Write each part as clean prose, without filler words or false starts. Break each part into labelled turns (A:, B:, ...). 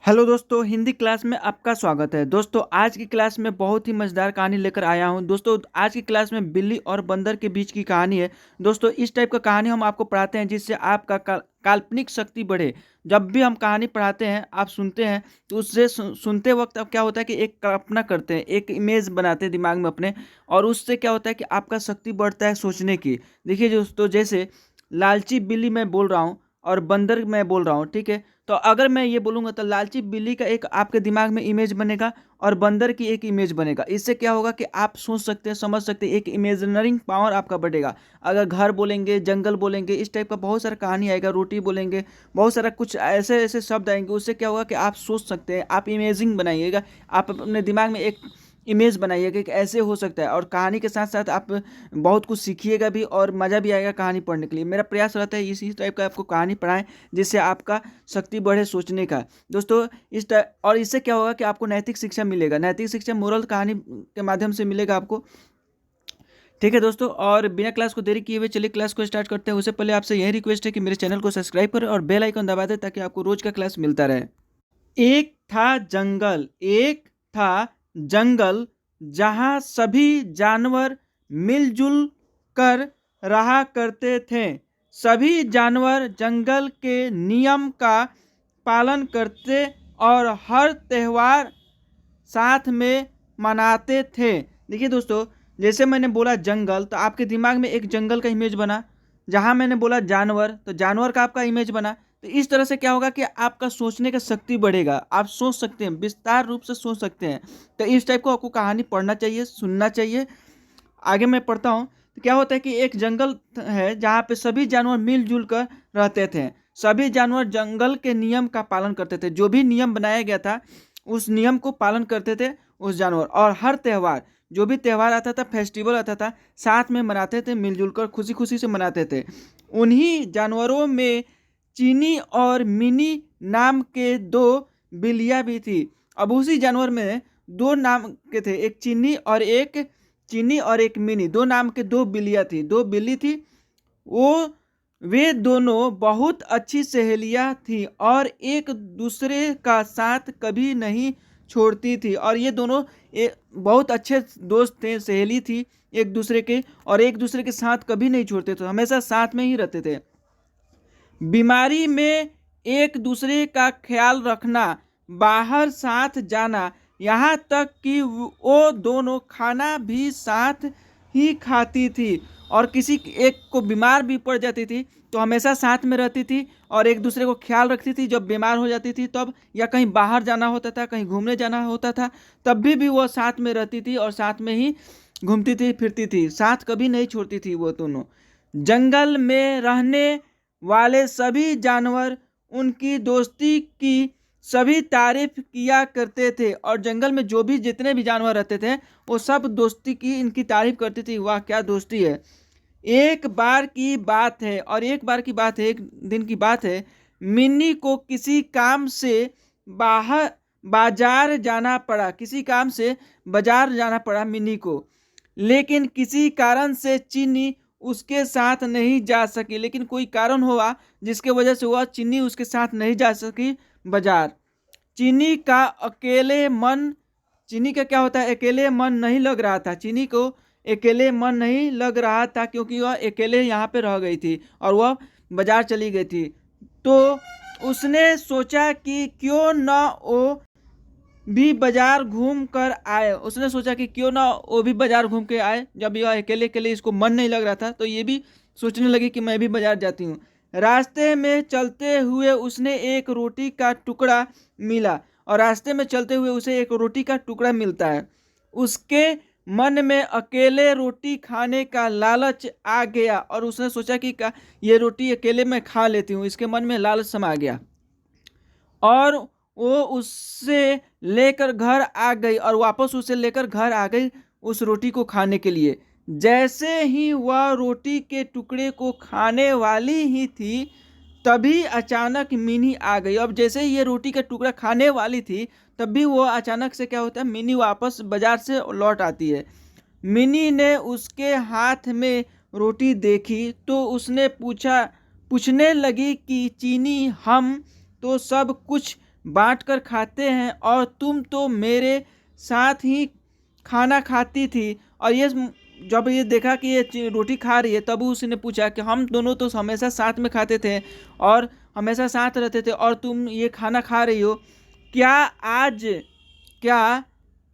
A: Hello दोस्तों, Hindi class में आपका स्वागत है। दोस्तों, आज की क्लास में बहुत ही मज़ेदार कहानी लेकर आया हूं। दोस्तों, आज की क्लास में बिल्ली और बंदर के बीच की कहानी है। दोस्तों, इस टाइप का कहानी हम आपको पढ़ाते हैं जिससे आपका काल्पनिक शक्ति बढ़े। जब भी हम कहानी पढ़ाते हैं, आप सुनते हैं, तो उससे सुनते वक्त अब क्या होता है कि एक कल्पना करते हैं, एक इमेज बनाते हैं दिमाग में अपने, और उससे क्या होता है कि आपका शक्ति बढ़ता है सोचने की। देखिए दोस्तों, जैसे लालची बिल्ली मैं बोल रहा हूँ और बंदर मैं बोल रहा हूँ, ठीक है। तो अगर मैं ये बोलूँगा तो लालची बिल्ली का एक आपके दिमाग में इमेज बनेगा और बंदर की एक इमेज बनेगा। इससे क्या होगा कि आप सोच सकते हैं, समझ सकते हैं, एक इमेजिनरिंग पावर आपका बढ़ेगा। अगर घर बोलेंगे, जंगल बोलेंगे, इस टाइप का बहुत सारा कहानी आएगा, रोटी बोलेंगे, बहुत सारा कुछ ऐसे ऐसे शब्द आएंगे। उससे क्या होगा कि आप सोच सकते हैं, आप इमेजिंग बनाइएगा, आप अपने दिमाग में एक इमेज बनाइएगा कि ऐसे हो सकता है। और कहानी के साथ साथ आप बहुत कुछ सीखिएगा भी और मज़ा भी आएगा कहानी पढ़ने के लिए। मेरा प्रयास रहता है इसी टाइप का आपको कहानी पढ़ाएं जिससे आपका शक्ति बढ़े सोचने का। दोस्तों, और इससे क्या होगा कि आपको नैतिक शिक्षा मिलेगा। नैतिक शिक्षा मोरल कहानी के माध्यम से मिलेगा आपको, ठीक है दोस्तों। और बिना क्लास को देरी किए हुए चलिए क्लास को स्टार्ट करते हैं। उससे पहले आपसे यही रिक्वेस्ट है कि मेरे चैनल को सब्सक्राइब करें और बेल आइकन दबा दें ताकि आपको रोज का क्लास मिलता रहे। एक था जंगल, एक था जंगल जहाँ सभी जानवर मिलजुल कर रहा करते थे। सभी जानवर जंगल के नियम का पालन करते और हर त्योहार साथ में मनाते थे। देखिए दोस्तों, जैसे मैंने बोला जंगल, तो आपके दिमाग में एक जंगल का इमेज बना। जहाँ मैंने बोला जानवर, तो जानवर का आपका इमेज बना। तो इस तरह से क्या होगा कि आपका सोचने का शक्ति बढ़ेगा, आप सोच सकते हैं, विस्तार रूप से सोच सकते हैं। तो इस टाइप को आपको कहानी पढ़ना चाहिए, सुनना चाहिए। आगे मैं पढ़ता हूँ। तो क्या होता है कि एक जंगल है जहाँ पे सभी जानवर मिलजुल कर रहते थे। सभी जानवर जंगल के नियम का पालन करते थे। जो भी नियम बनाया गया था उस नियम को पालन करते थे उस जानवर। और हर त्यौहार, जो भी त्यौहार आता था, फेस्टिवल आता था, साथ में मनाते थे, मिलजुल कर खुशी खुशी से मनाते थे। उन्हीं जानवरों में चीनी और मिनी नाम के दो बिल्लियाँ भी थी। अब उसी जानवर में दो नाम के थे, एक चीनी और एक मिनी, दो नाम के दो बिल्लियाँ थी, दो बिल्ली थी। वो वे दोनों बहुत अच्छी सहेलियां थी और एक दूसरे का साथ कभी नहीं छोड़ती थी। और ये दोनों बहुत अच्छे दोस्त थे, सहेली थी एक दूसरे के, और एक दूसरे के साथ कभी नहीं छोड़ते थे, हमेशा साथ में ही रहते थे। बीमारी में एक दूसरे का ख्याल रखना, बाहर साथ जाना, यहाँ तक कि वो दोनों खाना भी साथ ही खाती थी। और किसी एक को बीमार भी पड़ जाती थी तो हमेशा साथ में रहती थी और एक दूसरे को ख्याल रखती थी। जब बीमार हो जाती थी तब, या कहीं बाहर जाना होता था, कहीं घूमने जाना होता था, तब भी वो साथ में रहती थी और साथ में ही घूमती थी, फिरती थी, साथ कभी नहीं छोड़ती थी वो दोनों। जंगल में रहने वाले सभी जानवर उनकी दोस्ती की सभी तारीफ किया करते थे। और जंगल में जो भी जितने भी जानवर रहते थे वो सब दोस्ती की इनकी तारीफ करते थे। वाह क्या दोस्ती है। एक बार की बात है, और एक बार की बात है, एक दिन की बात है, मिन्नी को किसी काम से बाहर बाजार जाना पड़ा। किसी काम से बाजार जाना पड़ा मिन्नी को, लेकिन किसी कारण से चीनी उसके साथ नहीं जा सकी। लेकिन कोई कारण हुआ जिसके वजह से वह चीनी उसके साथ नहीं जा सकी बाजार। चीनी का अकेले मन, चीनी का क्या होता है, अकेले मन नहीं लग रहा था। चीनी को अकेले मन नहीं लग रहा था क्योंकि वह अकेले यहाँ पे रह गई थी और वह बाजार चली गई थी। तो उसने सोचा कि क्यों ना वो भी बाजार घूम कर आए। उसने सोचा कि क्यों ना वो भी बाजार घूम के आए। जब यह अकेले अकेले इसको मन नहीं लग रहा था तो ये भी सोचने लगी कि मैं भी बाजार जाती हूँ। रास्ते में चलते हुए उसने एक रोटी का टुकड़ा मिला, और रास्ते में चलते हुए उसे एक रोटी का टुकड़ा मिलता है। उसके मन में अकेले रोटी खाने का लालच आ गया और उसने सोचा कि ये रोटी अकेले मैं खा लेती हूँ। इसके मन में लालच समा गया और वो उससे लेकर घर आ गई, और वापस उसे लेकर घर आ गई उस रोटी को खाने के लिए। जैसे ही वह रोटी के टुकड़े को खाने वाली ही थी तभी अचानक मिनी आ गई। अब जैसे ही ये रोटी का टुकड़ा खाने वाली थी तब भी वो अचानक से क्या होता है, मिनी वापस बाजार से लौट आती है। मिनी ने उसके हाथ में रोटी देखी तो उसने पूछने लगी कि चीनी, हम तो सब कुछ बांट कर खाते हैं और तुम तो मेरे साथ ही खाना खाती थी। और ये जब ये देखा कि ये रोटी खा रही है तब उसने पूछा कि हम दोनों तो हमेशा साथ में खाते थे और हमेशा साथ रहते थे और तुम ये खाना खा रही हो, क्या आज क्या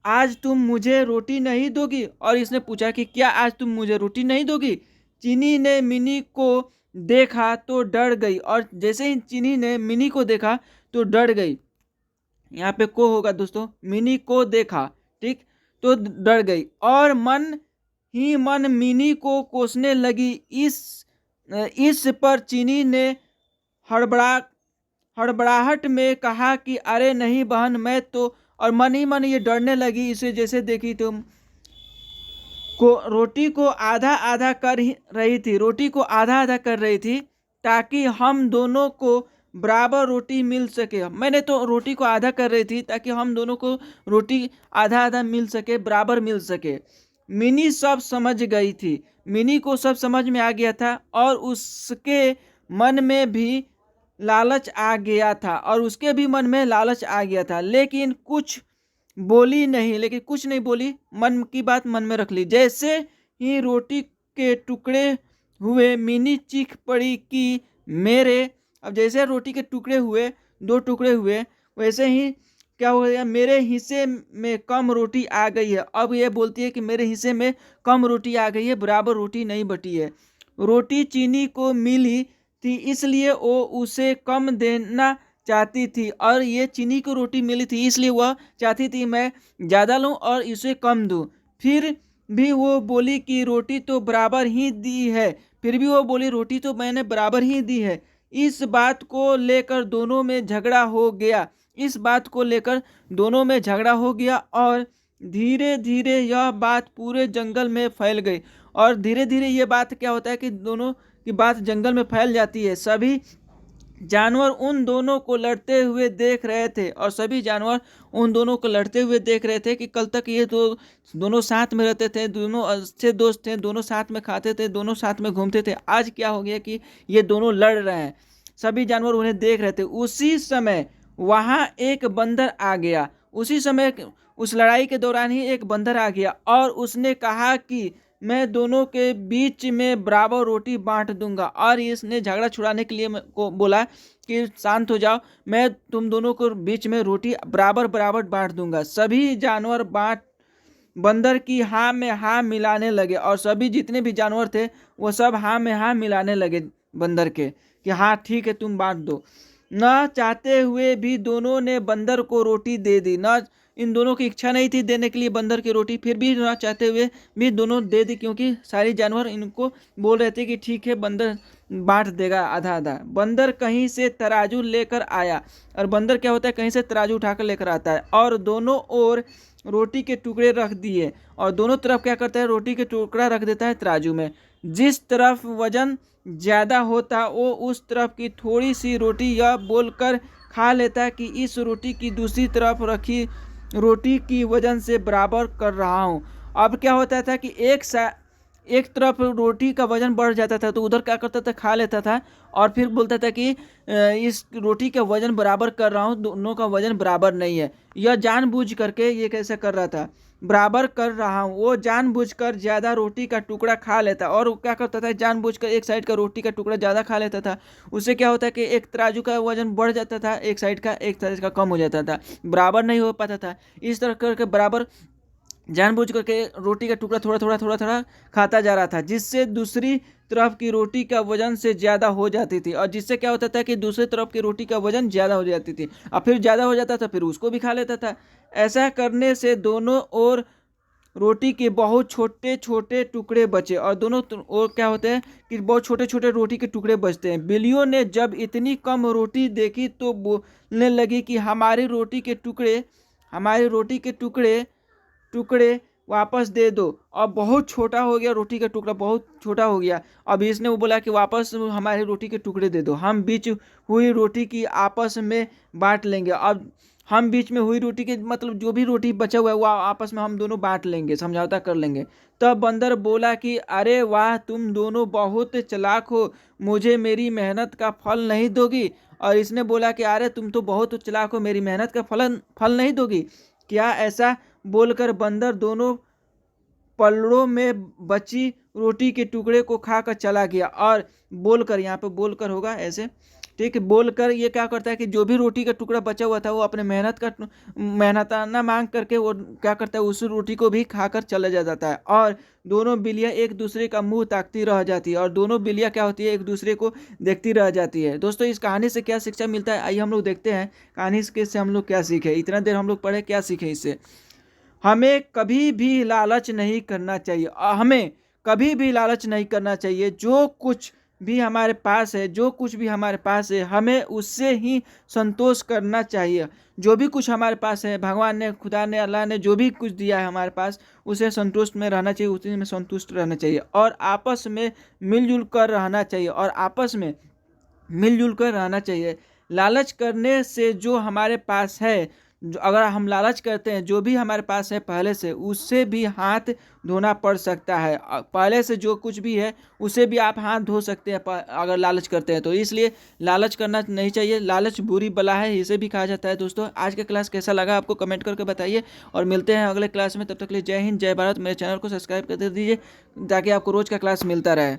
A: आज तुम मुझे रोटी नहीं दोगी? और इसने पूछा कि क्या आज तुम मुझे रोटी नहीं दोगी? चीनी ने मिनी को देखा तो डर गई, और जैसे ही चीनी ने मिनी को देखा तो डर गई। यहाँ पे को होगा दोस्तों, मिनी को देखा, ठीक, तो डर गई और मन ही मन मिनी को कोसने लगी। इस पर चीनी ने हड़बड़ा हड़बड़ाहट में कहा कि अरे नहीं बहन, मैं तो, और मन ही मन ये डरने लगी इसे जैसे देखी तुम को रोटी को आधा आधा कर रही थी, रोटी को आधा आधा कर रही थी ताकि हम दोनों को बराबर रोटी मिल सके। मैंने तो रोटी को आधा कर रही थी ताकि हम दोनों को रोटी आधा आधा मिल सके, बराबर मिल सके। मिनी सब समझ गई थी, मिनी को सब समझ में आ गया था और उसके मन में भी लालच आ गया था, और उसके भी मन में लालच आ गया था, लेकिन कुछ नहीं बोली, मन की बात मन में रख ली। जैसे ही रोटी के टुकड़े हुए मिनी चीख पड़ी कि मेरे, अब जैसे रोटी के टुकड़े हुए, 2 टुकड़े हुए, वैसे ही क्या हो गया, मेरे हिस्से में कम रोटी आ गई है। अब ये बोलती है कि मेरे हिस्से में कम रोटी आ गई है, बराबर रोटी नहीं बटी है। रोटी चीनी को मिली थी इसलिए वो उसे कम देना चाहती थी, और ये चीनी को रोटी मिली थी इसलिए वह चाहती थी मैं ज़्यादा लूँ और इसे कम दूँ। फिर भी वो बोली कि रोटी तो बराबर ही दी है, फिर भी वो बोली रोटी तो मैंने बराबर ही दी है। इस बात को लेकर दोनों में झगड़ा हो गया, इस बात को लेकर दोनों में झगड़ा हो गया और धीरे धीरे यह बात पूरे जंगल में फैल गई। और धीरे धीरे ये बात क्या होता है कि दोनों की बात जंगल में फैल जाती है। सभी जानवर उन दोनों को लड़ते हुए देख रहे थे, और सभी जानवर उन दोनों को लड़ते हुए देख रहे थे कि कल तक ये दोनों साथ में रहते थे, दोनों अच्छे दोस्त थे, दोनों साथ में खाते थे, दोनों साथ में घूमते थे। आज क्या हो गया कि ये दोनों लड़ रहे हैं। सभी जानवर उन्हें देख रहे थे। उसी समय वहाँ एक बंदर आ गया, उसी समय उस लड़ाई के दौरान ही एक बंदर आ गया और उसने कहा कि मैं दोनों के बीच में बराबर रोटी बांट दूंगा। और इसने झगड़ा छुड़ाने के लिए को बोला कि शांत हो जाओ, मैं तुम दोनों को बीच में रोटी बराबर बराबर बांट दूंगा। सभी जानवर बंदर की हाँ में हाँ मिलाने लगे, और सभी जितने भी जानवर थे वो सब हाँ में हाँ मिलाने लगे बंदर के कि हाँ ठीक है तुम बांट दो। न चाहते हुए भी दोनों ने बंदर को रोटी दे दी। न इन दोनों की इच्छा नहीं थी देने के लिए बंदर की रोटी, फिर भी ना चाहते हुए भी दोनों दे दी, क्योंकि सारी जानवर इनको बोल रहे थे कि ठीक है बंदर बांट देगा आधा आधा। बंदर कहीं से तराजू लेकर आया, और बंदर क्या होता है, कहीं से तराजू उठाकर लेकर आता है और दोनों ओर रोटी के टुकड़े रख दिए, और दोनों तरफ क्या करता है, रोटी के टुकड़ा रख देता है तराजू में। जिस तरफ वजन ज़्यादा होता वो उस तरफ की थोड़ी सी रोटी यह बोलकर खा लेता कि इस रोटी की दूसरी तरफ रखी रोटी की वजन से बराबर कर रहा हूँ। अब क्या होता था कि एक तरफ रोटी का वजन बढ़ जाता था तो उधर क्या करता था, खा लेता था और फिर बोलता था कि इस रोटी का वजन बराबर कर रहा हूँ, दोनों का वजन बराबर नहीं है। यह जानबूझ करके ये कैसे कर रहा था, बराबर कर रहा हूँ। वो जानबूझकर ज़्यादा रोटी का टुकड़ा खा लेता, और वो क्या करता था, जानबूझकर एक साइड का रोटी का टुकड़ा ज़्यादा खा लेता था। उससे क्या होता है कि एक तराजू का वजन बढ़ जाता था, एक साइड का कम हो जाता था, बराबर नहीं हो पाता था। इस तरह करके बराबर जानबूझ करके रोटी का टुकड़ा थोड़ा थोड़ा खाता जा रहा था, जिससे दूसरी तरफ की रोटी का वजन से ज़्यादा हो जाती थी, और जिससे क्या होता था कि दूसरी तरफ की रोटी का वजन ज़्यादा हो जाती थी, और फिर ज़्यादा हो जाता था फिर उसको भी खा लेता था। ऐसा करने से दोनों ओर रोटी के बहुत छोटे छोटे टुकड़े बचे, और दोनों ओर क्या होते हैं कि बहुत छोटे छोटे रोटी के टुकड़े बचते हैं। बिल्लियों ने जब इतनी कम रोटी देखी तो बोलने लगी कि हमारी रोटी के टुकड़े वापस दे दो। अब बहुत छोटा हो गया, रोटी का टुकड़ा बहुत छोटा हो गया। अब इसने वो बोला कि वापस हमारी रोटी के टुकड़े दे दो, हम बीच हुई रोटी की आपस में बांट लेंगे। अब हम बीच में हुई रोटी के मतलब जो भी रोटी बचा हुआ है वो आपस में हम दोनों बांट लेंगे, समझौता कर लेंगे। तब बंदर बोला कि अरे वाह, तुम दोनों बहुत चालाक हो, मुझे मेरी मेहनत का फल नहीं दोगी। और इसने बोला कि अरे तुम तो बहुत चालाक हो, मेरी मेहनत का फल नहीं दोगी क्या? ऐसा बोलकर बंदर दोनों पलड़ों में बची रोटी के टुकड़े को खाकर चला गया। और बोलकर, यहाँ पे बोलकर होगा ऐसे, ठीक है, बोलकर ये क्या करता है कि जो भी रोटी का टुकड़ा बचा हुआ था वो अपने मेहनताना मांग करके वो क्या करता है, उस रोटी को भी खाकर चला जाता है। और दोनों बिल्लियां एक दूसरे का मुंह ताकती रह जाती है, और दोनों बिल्लियां क्या होती है, एक दूसरे को देखती रह जाती है। दोस्तों, इस कहानी से क्या शिक्षा मिलता है, आइए हम लोग देखते हैं कहानी से हम लोग क्या सीखे। इतना देर हम लोग पढ़े, क्या सीखे इससे? हमें कभी भी लालच नहीं करना चाहिए, हमें कभी भी लालच नहीं करना चाहिए। जो कुछ भी हमारे पास है, जो कुछ भी हमारे पास है, हमें उससे ही संतोष करना चाहिए। जो भी कुछ हमारे पास है, भगवान ने, खुदा ने, अल्लाह ने जो भी कुछ दिया है हमारे पास, उसे संतुष्ट में रहना चाहिए, उसी में संतुष्ट रहना चाहिए, और आपस में मिलजुल कर रहना चाहिए, और आपस में मिलजुल कर रहना चाहिए। लालच करने से जो हमारे पास है, जो अगर हम लालच करते हैं, जो भी हमारे पास है पहले से, उससे भी हाथ धोना पड़ सकता है। पहले से जो कुछ भी है उसे भी आप हाथ धो सकते हैं अगर लालच करते हैं तो। इसलिए लालच करना नहीं चाहिए। लालच बुरी बला है, इसे भी कहा जाता है। दोस्तों, आज का क्लास कैसा लगा आपको कमेंट करके बताइए, और मिलते हैं अगले क्लास में। तब तक के लिए जय हिंद, जय भारत। मेरे चैनल को सब्सक्राइब कर दीजिए ताकि आपको रोज का क्लास मिलता रहे।